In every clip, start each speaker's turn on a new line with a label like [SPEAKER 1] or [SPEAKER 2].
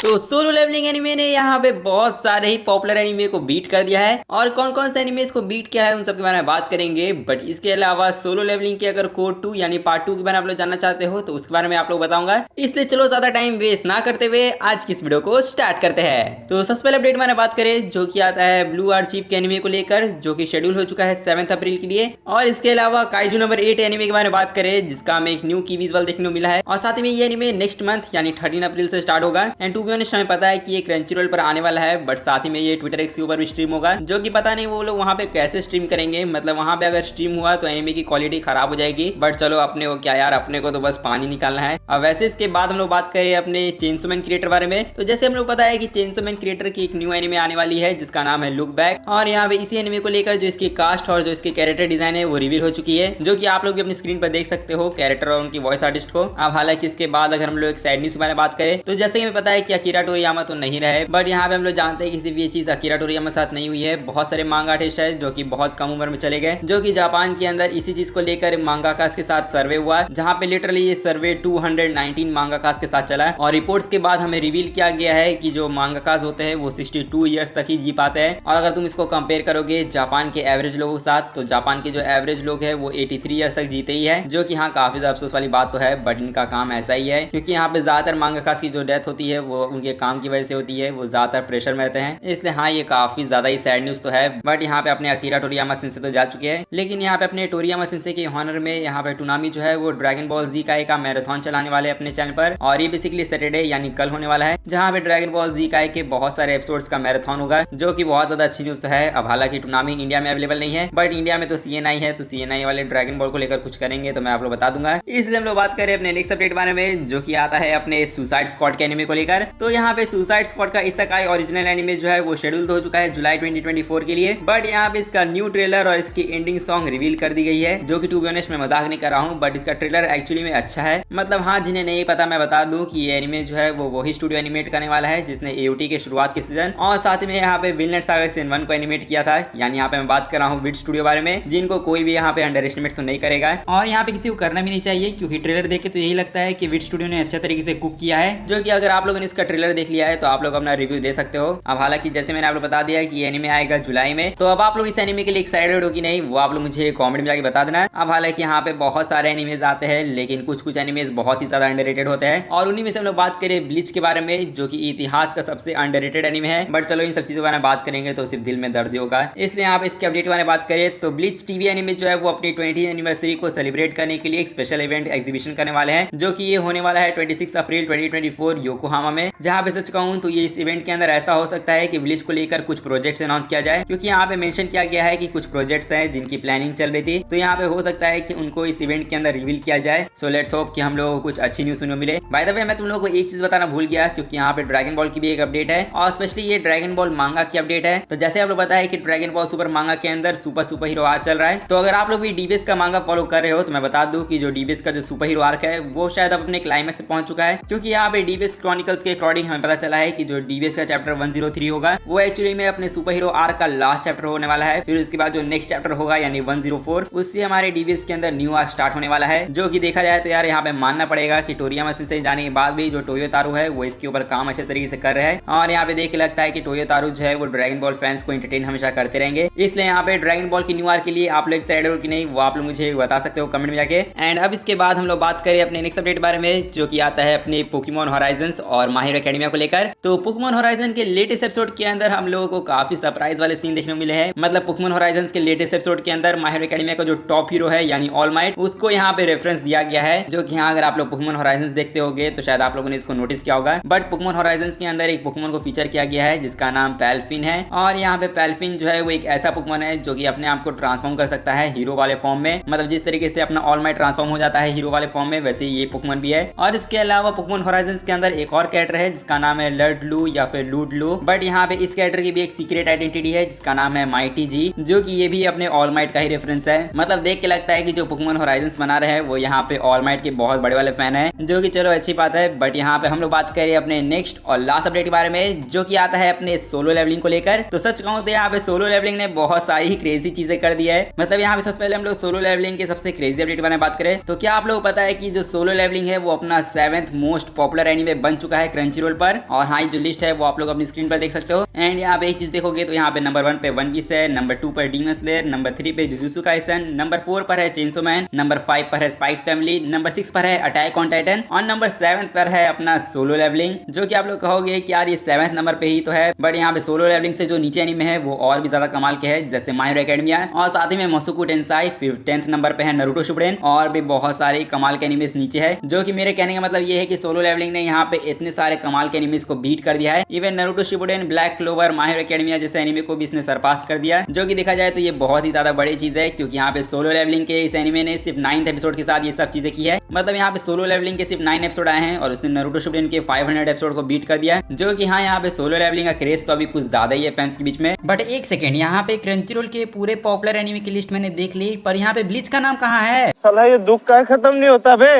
[SPEAKER 1] तो solo levelling anime ने यहाँ पे बहुत सारे ही पॉपुलर एनिमे को बीट कर दिया है और कौन कौन से एनिमे को बीट किया है उन सब के बारे में बात करेंगे। बट इसके अलावा सोलो लेवलिंग के अगर कोड 2 यानी पार्ट 2 के बारे में आप लोग जानना चाहते हो तो उसके बारे में आप लोग बताऊंगा। इसलिए चलो ज्यादा टाइम वेस्ट ना करते हुए आज की इस वीडियो को स्टार्ट करते हैं। तो सबसे पहले अपडेट में बात करें जो कि आता है ब्लू आर्चीव के एनिमे को लेकर, जो कि शेड्यूल हो चुका है 7 अप्रैल के लिए। और इसके अलावा काइजू नंबर 8 एनिमे के बारे में बात करें जिसका हमें एक न्यू की विजुअल देखने को मिला है और साथ में ये एनिमे नेक्स्ट मंथ यानी 13 अप्रैल से स्टार्ट होगा। एंड टू बी ऑनेस्ट हमें पता है कि ये क्रंचीरोल पर आने वाला है, बट साथ ही में ये ट्विटर एक्स के ऊपर भी स्ट्रीम होगा, जो कि पता नहीं वो लोग वहां पे कैसे स्ट्रीम करेंगे। मतलब वहां पे अगर स्ट्रीम हुआ तो एनिमे की क्वालिटी खराब हो जाएगी, बट चलो अपने को क्या यार, अपने को तो बस पानी निकालना है। अब वैसे इसके बाद हम लोग बात करें अपने चेनसो मैन क्रिएटर बारे में, तो जैसे हम लोग पता है कि चेनसो मैन क्रिएटर की एक न्यू एनिमे आने वाली है जिसका नाम है लुक बैक। और यहाँ पे इसी एनिमे को लेकर जो इसकी कास्ट और जो इसके कैरेक्टर डिजाइन है वो रिवील हो चुकी है, जो कि आप लोग भी अपनी स्क्रीन पर देख सकते हो कैरेक्टर और उनकी वॉइस आर्टिस्ट को। अब हालांकि इसके बाद अगर हम लोग एक सैड न्यूज के बारे में बात करें तो जैसे कि हमें पता है कि अकीरा टोरियामा तो नहीं रहे, बट यहाँ पे हम लोग जानते हैं कि सिर्फ ये चीज अकीरा टोरियामा के साथ नहीं हुई है। बहुत सारे मांगा आर्टिस्ट है जो कि बहुत कम उम्र में चले गए, जो कि जापान के अंदर इसी चीज को लेकर मांगाकास के साथ सर्वे हुआ, जहाँ पे लिटरली ये सर्वे 219 मांगाकास के साथ चला। और रिपोर्ट्स के बाद हमें रिवील किया गया है कि जो मांगाकास होते हैं वो 62 ईयर्स तक ही जी पाते हैं। और अगर तुम इसको कंपेयर करोगे जापान के एवरेज लोगों के साथ, तो जापान के जो एवरेज लोग है वो 83 ईयर्स तक जीते ही है, जो कि हाँ काफी ज्यादा अफसोस वाली बात तो है, बट इनका काम ऐसा ही है। क्योंकि यहाँ पे ज्यादातर मांगाकास की जो डेथ होती है वो उनके काम की वजह से होती है, वो ज्यादातर प्रेशर में रहते हैं। इसलिए हाँ ये काफी ज्यादा ही सैड न्यूज तो है। बट यहाँ पे अपने अकीरा टोरियामा सिंसे तो जा चुके हैं, लेकिन यहाँ पे अपने टोरियामा सिंसे के हॉनर में यहाँ पे टूनामी जो है वो ड्रैगन बॉल जी काय का मैराथन चलाने वाले अपने चैनल पर। और ये बेसिकली सैटरडे यानी कल होने वाला है, जहाँ पे ड्रैगन बॉल जी काय के बहुत सारे एपिसोड्स का मैराथन होगा, जो कि बहुत ज्यादा अच्छी न्यूज है। अब हालांकि टूनामी इंडिया में अवेलेबल नहीं है, बट इंडिया में तो CNI है, तो CNI वाले ड्रैगन बॉल को लेकर कुछ करेंगे तो मैं आप लोग बता दूंगा। इसलिए हम लोग बात करें अपने नेक्स्ट अपडेट बारे में, जो कि आता है अपने सुसाइड स्क्वाड के एनिमे को लेकर। तो यहाँ पे सुसाइड स्क्वाड का इसेकाई ओरिजिनल एनिमे जो है वो शेड्यूल हो चुका है जुलाई 2024 के लिए, बट यहाँ पे इसका न्यू ट्रेलर और इसकी एंडिंग सॉन्ग रिवील कर दी गई है, जो कि टू बी ऑनेस्ट मैं मजाक नहीं कर रहा हूँ, बट इसका ट्रेलर एक्चुअली में अच्छा है। मतलब हाँ जिन्हें नहीं पता मैं बता दूं कि ये एनिमे जो है वो वही स्टूडियो एनिमेट करने वाला है जिसने AOT के शुरुआत के सीजन और साथ में यहाँ पे विनलैंड सागा सीजन 1 को एनिमेट किया था। यानी यहाँ पे मैं बात कर रहा हूँ विड स्टूडियो बारे में, जिनको कोई भी यहाँ पे अंडर एस्टिमेट तो नहीं करेगा और यहाँ पे किसी को करना भी नहीं चाहिए, क्योंकि ट्रेलर देख के तो यही लगता है कि विड स्टूडियो ने अच्छे तरीके से कुक किया है। जो कि अगर आप लोगों ने इसका ट्रेलर देख लिया है तो आप लोग अपना रिव्यू दे सकते हो। अब हालांकि जैसे मैंने आप लोग बता दिया कि ये एनिमे आएगा जुलाई में, तो अब आप लोग इस एनिमे के लिए एक्साइटेड हो कि नहीं वो आप लोग मुझे कमेंट में जाके बता देना। अब हालांकि यहाँ पे बहुत सारे एनिमेज आते हैं, लेकिन कुछ एनिमेज बहुत ही ज्यादा अंडररेटेड होते हैं, और उन्हीं में से हम लोग बात करें ब्लीच के बारे में, जो कि इतिहास का सबसे अंडररेटेड एनिमे है। बट चलो इन सब चीजों के बारे में बात करेंगे तो सिर्फ दिल में दर्द होगा, इसलिए आप इसके अपडेट के बारे में बात करें तो ब्लीच टीवी एनिमे जो है वो अपनी 20th एनिवर्सरी को सेलिब्रेट करने के लिए एक स्पेशल इवेंट एग्जीबिशन करने वाले हैं, जो कि ये होने वाला है 26 अप्रैल 2024 योकोहामा में। जहाँ पे सच कहूँ तो ये इस इवेंट के अंदर ऐसा हो सकता है कि ब्लीच को लेकर कुछ प्रोजेक्ट्स अनाउंस किया जाए, क्योंकि यहाँ पे मेंशन किया गया है कि कुछ प्रोजेक्ट्स हैं जिनकी प्लानिंग चल रही थी, तो यहाँ पे हो सकता है कि उनको इस इवेंट के अंदर रिवील किया जाए। सो लेट्स होप कि हम लोगों को कुछ अच्छी न्यूज सुनने मिले। बाय द वे मैं तुम लोगों को एक चीज बताना भूल गया, क्योंकि यहाँ पे ड्रैगन बॉल की भी एक अपडेट है, और स्पेशली ये ड्रैगन बॉल मांगा की अपडेट है। तो जैसे आप लोग पता है कि ड्रैगन बॉल सुपर मांगा के अंदर सुपर हीरो आर्क चल रहा है, तो अगर आप लोग भी डीबीएस का मांगा फॉलो कर रहे हो तो मैं बता दूं कि जो डीबीएस का जो सुपर हीरो आर्क है वो शायद अब अपने क्लाइमैक्स से पहुंच चुका है, क्योंकि यहाँ पे डीबीएस क्रॉनिकल्स के अकॉर्डिंग हमें पता चला है कि जो डीबीएस का चैप्टर 103 होगा वो एक्चुअली में अपने सुपर हीरो आर्क का लास्ट चैप्टर होने वाला है। फिर उसके बाद जो नेक्स्ट चैप्टर होगा यानी 104, उससे हमारे डीबीएस के अंदर न्यू आर्क स्टार्ट होने वाला है, जो कि देखा जाए तो यार यहाँ पे मानना पड़ेगा कि टोरियामा सिंसे जाने के बाद भी जो टोयो तारू है वो इसके ऊपर काम अच्छे तरीके से कर रहे हैं। और यहाँ पे देख के लगता है कि टोयो तारू जो है वो ड्रैगन बॉल फैंस को एंटरटेन हमेशा करते रहेंगे। इसलिए यहाँ पे ड्रैगन बॉल की न्यू आर्क के लिए आप लोग एक्साइटेड हो कि नहीं वो आप लोग मुझे बता सकते हो कमेंट में जाके। एंड अब इसके बाद हम लोग बात करें अपने नेक्स्ट अपडेट बारे में, जो कि आता है अपने पोकेमॉन होराइजन्स और माय हीरो एकेडमिया को लेकर। तो पोकेमॉन होराइजन के लेटेस्ट एपिसोड के अंदर हम लोगों को काफी सरप्राइज वाले सीन देखने को मिले हैं। मतलब पोकेमॉन होराइजन्स के लेटेस्ट एपिसोड के अंदर माय हीरो एकेडमिया का जो टॉप हीरो है यानी ऑल माइट, उसको यहाँ पे रेफरेंस दिया गया है, जो कि यहाँ अगर आप लोग पोकेमॉन होराइजन्स देखते होगे तो शायद आप लोगों ने इसको नोटिस किया होगा। बट पोकेमॉन होराइजन्स के अंदर एक पोकेमॉन को फीचर किया गया है जिसका नाम पैल्फिन है, और यहाँ पे पैल्फिन जो है वो एक ऐसा पोकेमॉन है जो कि अपने आप को ट्रांसफॉर्म कर सकता है हीरो वाले फॉर्म में। मतलब जिस तरीके से अपना ऑल माइट ट्रांसफॉर्म हो जाता है हीरो वाले फॉर्म में, वैसे ये पोकेमॉन भी है। और इसके अलावा पोकेमॉन होराइजन्स के अंदर एक और कैरेक्टर है जिसका नाम है लडलू या फिर लूडलू, बट यहाँ पे इस कैरेक्टर की भी एक सीक्रेट आइडेंटिटी है जिसका नाम है माइटी जी, जो कि ये भी अपने ऑल माइट का ही रेफरेंस है। मतलब देख के लगता है कि जो पोकेमॉन होराइजन्स बना रहे हैं वो यहाँ पे ऑल माइट के बहुत बड़े वाले फैन है, जो कि चलो अच्छी बात है। बट यहाँ पे हम लोग बात करें अपने नेक्स्ट और लास्ट अपडेट के बारे में, जो कि आता है अपने सोलो लेवलिंग को लेकर। तो सच कहूं तो यहाँ पे सोलो लेवलिंग ने बहुत सारी ही क्रेजी चीजें कर दी है। मतलब यहाँ पे सबसे पहले हम लोग सोलो लेवलिंग के सबसे क्रेजी अपडेट के बारे में बात करें तो क्या आप लोग पता है कि जो सोलो लेवलिंग है वो अपना 7th मोस्ट पॉपुलर एनीमे बन चुका है क्रंची क्रंची रोल पर। और हाँ, जो लिस्ट है वो आप लोग अपनी स्क्रीन पर देख सकते हो। एंड यहाँ पे एक चीज देखोगे तो यहाँ पे नंबर 1 पे वन पीस है, नंबर 2 पर डीमन स्लेयर, नंबर 3 पे जुजुत्सु काइसन, नंबर 4 पर है चेनसो मैन, नंबर 5 पर है स्पाइक्स फैमिली, नंबर 6 पर है अटैक ऑन टाइटन और नंबर 7 पर है अपना सोलो लेवलिंग। जो कि आप लोग कहोगे कि यार ये 7th नंबर पे ही तो है, बट यहाँ पे सोलो लेवलिंग से जो नीचे एनीमे है वो और भी ज्यादा कमाल के है, जैसे माय हीरो एकेडमिया और साथ ही में मोसुकु टेंसाई। फिर 10th नंबर पे है नारुतो शिपुडेन और भी बहुत सारे कमाल के एनिमेस नीचे है। जो कि मेरे कहने का मतलब ये है कि सोलो लेवलिंग ने यहाँ पे इतने सारे कमाल के एनिमेस को बीट कर दिया है। Even Naruto Shippuden, black clover, my hero academia जैसे एनिमे को भी इसने सरपास कर दिया। जो कि देखा जाए तो ये बहुत ही ज्यादा बड़ी चीज है, क्योंकि यहाँ पे सोलो लेवलिंग के इस एनिमे ने सिर्फ 9th एपिसोड के साथ ये सब चीजें की है। मतलब यहाँ पे सोलो लेवलिंग के सिर्फ 9 एपिसोड आए हैं और उसने नारुतो शिपुडेन के 500 एपिसोड को बीट कर दिया। जो कि हाँ, यहाँ पे सोलो लेवलिंग का क्रेज तो अभी कुछ ज्यादा ही है फैंस के बीच में। बट एक सेकंड, यहाँ पे क्रंचीरोल के पूरे पॉपुलर एनिमे की लिस्ट मैंने देख ली, पर यहाँ पे ब्लीच का नाम कहाँ है?
[SPEAKER 2] साला ये दुख का खत्म नहीं होता बे।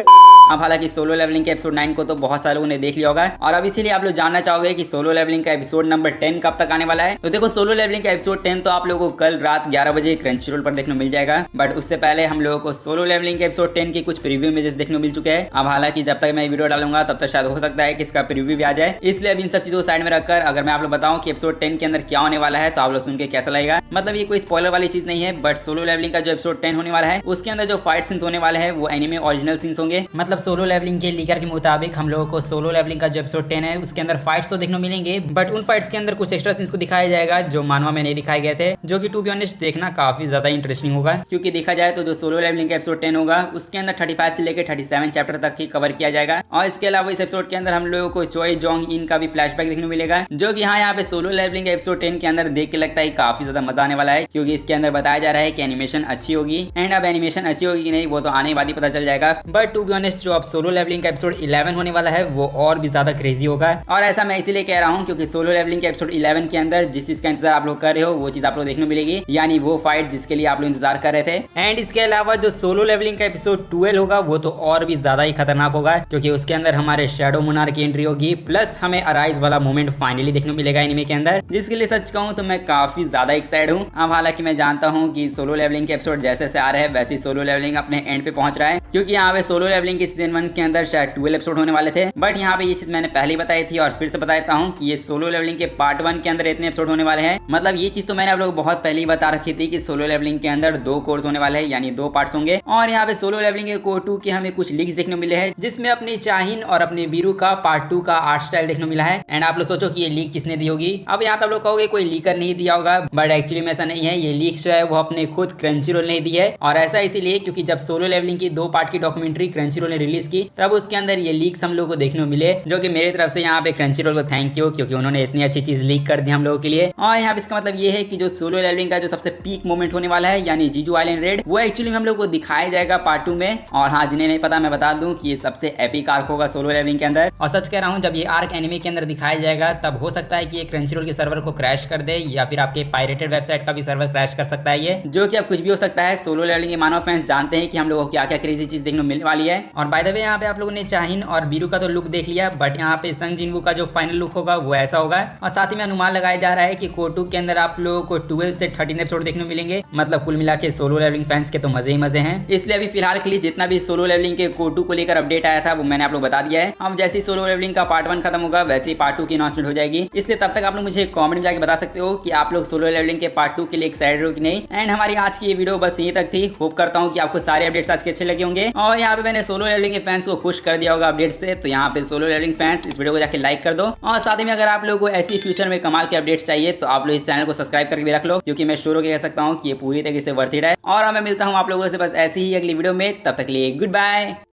[SPEAKER 1] अब हालांकि सोलो लेवलिंग के एपिसोड 9 को तो बहुत सारे लोगों ने देख लिया होगा और अब इसीलिए आप लोग जानना चाहोगे कि सोलो लेवलिंग का एपिसोड नंबर 10 कब तक आने वाला है। तो देखो, सोलो लेवलिंग का एपिसोड 10 तो आप लोगों को कल रात 11 बजे क्रंचीरोल पर देखने मिल जाएगा। बट उससे पहले हम लोगों को सोलो लेवलिंग के एपिसोड 10 के कुछ प्रीव्यू इमेजेस देखने मिल चुके हैं। अब हालांकि जब तक मैं वीडियो डालूंगा तब तक शायद हो सकता है कि इसका प्रीव्यू भी आ जाए, इसलिए अब इन सब चीजों को साइड में रखकर अगर मैं आप लोग बताऊं कि एपिसोड 10 के अंदर क्या होने वाला है तो आप लोग सुन के कैसा लगेगा। मतलब ये कोई स्पॉइलर वाली चीज नहीं है, बट सोलो लेवलिंग का जो एपिसोड 10 होने वाला है उसके अंदर जो फाइट सीन्स होने वाले हैं वो एनीमे ओरिजिनल सीन्स होंगे। मतलब सोलो लेवलिंग के लीकर के मुताबिक हम लोगों को सोलो लेवलिंग का जो एपिसोड 10 है उसके अंदर फाइट्स तो देखने मिलेंगे, बट उन फाइट्स के अंदर कुछ एक्स्ट्रा सीन्स को दिखाया जाएगा जो मानवा में नहीं दिखाए गए थे। जो कि टू बी ऑनेस्ट देखना काफी ज्यादा इंटरेस्टिंग होगा, क्योंकि देखा जाए तो जो सोलो लेवलिंग का एपिसोड 10 होगा उसके अंदर 35 से लेकर 37 चैप्टर तक ही कवर किया जाएगा। और इसके अलावा इस एपिसोड के अंदर हम लोगों को चोई जोंग इन का भी फ्लैशबैक देखने मिलेगा। जो कि हाँ, यहाँ पे सोलो लेवलिंग एपिसोड 10 के अंदर देख के लगता है काफी ज्यादा मजा आने वाला है, क्योंकि इसके अंदर बताया जा रहा है कि एनिमेशन अच्छी होगी। एंड अब एनिमेशन अच्छी होगी कि नहीं वो तो आने बाद ही पता चल जाएगा। बट टू बी ऑनेस्ट जो अब सोलो लेवलिंग का एपिसोड 11 होने वाला है वो और भी ज्यादा क्रेजी होगा। और ऐसा मैं इसीलिए कह रहा हूँ क्योंकि सोलो लेवलिंग के एपिसोड 11 के अंदर जिस चीज का इंतजार आप लोग कर रहे हो वो चीज आप लोग देखने मिलेगी, यानी वो फाइट जिसके लिए आप लोग इंतजार कर रहे थे। एंड इसके अलावा जो सोलो लेवलिंग का एपिसोड 12 होगा वो तो और भी ज्यादा ही खतरनाक होगा, क्योंकि उसके अंदर हमारे शैडो मोनार्क की एंट्री होगी, प्लस हमें अराइज वाला मोमेंट फाइनली देखने मिलेगा एनिमे के अंदर, जिसके लिए सच कहूँ तो मैं काफी ज्यादा एक्साइटेड हूँ। अब हालांकि मैं जानता हूँ कि सोलो लेवलिंग के एपिसोड जैसे से आ रहे हैं वैसे सोलो लेवलिंग अपने एंड पे पहुंच रहा है, क्योंकि यहाँ पे सोलो लेवलिंग के सीजन 1 के अंदर शायद 12 एपिसोड होने वाले थे। बट यहाँ पे ये चीज मैंने पहले ही बताई थी और फिर से बता देता हूँ कि ये सोलो लेवलिंग के पार्ट 1 के अंदर इतने एपिसोड होने वाले हैं। मतलब ये चीज तो मैंने आप लोगों को बहुत पहले ही बता रखी थी कि सोलो लेवलिंग के अंदर 2 कोर्स होने वाले हैं, यानी 2 पार्ट्स होंगे। और यहाँ पे सोलो लेवलिंग के कोर 2 के हमें कुछ लीक्स देखने मिले हैं, जिसमें अपने चाहिन और अपने बीरू का पार्ट 2 का आर्ट स्टाइल देखने मिला है। एंड आप लोग सोचो कि ये लीक किसने दी होगी। अब यहाँ पे आप लोग कहोगे कोई लीकर नहीं दिया होगा, बट एक्चुअली में ऐसा नहीं है। ये लीक्स जो है वो अपने खुद क्रंचीरोल ने दी है, और ऐसा इसीलिए क्योंकि जब सोलो लेवलिंग की 2 पार्ट की डॉक्यूमेंट्री क्रंचीरोल ने रिलीज की तब उसके अंदर ये लीक्स हम लोग को देखने को मिले, जो कि मेरी तरफ से यहाँ पे क्रंचीरोल को थैंक यू, क्योंकि उन्होंने इतनी अच्छी चीज लीक कर दी हम लोगों के लिए। और यहाँ पे इसका मतलब ये है कि जो सोलो लेवलिंग का जो सबसे पीक मोमेंट होने वाला है यानी जीजू आइलैंड रेड, वो एक्चुअली हम लोग को दिखाया जाएगा पार्ट 2 में। और हाँ, जिन्हें नहीं पता मैं बता दूं कि ये सबसे एपिक आर्क होगा सोलो लेवलिंग के अंदर। और सच कह रहा हूँ, जब ये आर्क एनिमे के अंदर दिखाया जाएगा तब हो सकता है कि ये क्रंचीरोल के सर्वर को क्रैश कर दे, या फिर आपके पायरेटेड वेबसाइट का भी सर्वर क्रैश कर सकता है ये, जो कि अब कुछ भी हो सकता है। सोलो लेवलिंग के मानव फैंस जानते हैं कि हम लोगों को क्या क्या क्रेजी चीज देखने मिलने वाली है। और बाय द वे यहाँ पे आप लोगों ने चाहिन और बीरू का तो लुक देख लिया, बट यहाँ पे संग जिनवू का जो फाइनल लुक होगा वो ऐसा होगा। और साथ ही में अनुमान लगाया जा रहा है कि कोर 2 के अंदर आप लोगों को 12 से 13 एपिसोड देखने मिलेंगे। मतलब कुल मिला के सोलो लेवलिंग फैंस के तो मजे ही मजे हैं। इसलिए अभी फिलहाल के लिए जितना भी सोलो लेवलिंग के कोर 2 को लेकर अपडेट आया था वो मैंने आप लोग बता दिया है। अब जैसे ही सोलो लेवलिंग का पार्ट 1 खत्म होगा वैसे ही पार्ट 2 की अनाउंसमेंट हो जाएगी। इसलिए तब तक आप लोग मुझे कमेंट में जाकर बता सकते हो कि आप लोग सोलो लेवलिंग के पार्ट 2 के लिए एक्साइटेड हो कि नहीं। एंड हमारी आज की ये वीडियो बस यहीं तक थी। होप करता हूँ कि आपको सारे अपडेट्स आज के अच्छे लगे होंगे, और यहाँ पे मैंने सोलो लेवलिंग के फैंस को खुश कर दिया होगा अपडेट से। तो यहाँ पे सोलो लेवलिंग फैंस इस वीडियो को जाके लाइक कर दो, और साथ ही में अगर आप लोगों को ऐसी फ्यूचर में कमाल के अपडेट्स चाहिए तो आप लोग इस चैनल को सब्सक्राइब करके भी रख लो, क्योंकि मैं शुरू कह सकता हूँ कि ये पूरी तरीके से वर्थ इट है। और मैं मिलता हूँ आप लोगों से बस ऐसी ही अगली वीडियो में, तब तक के लिए गुड बाय।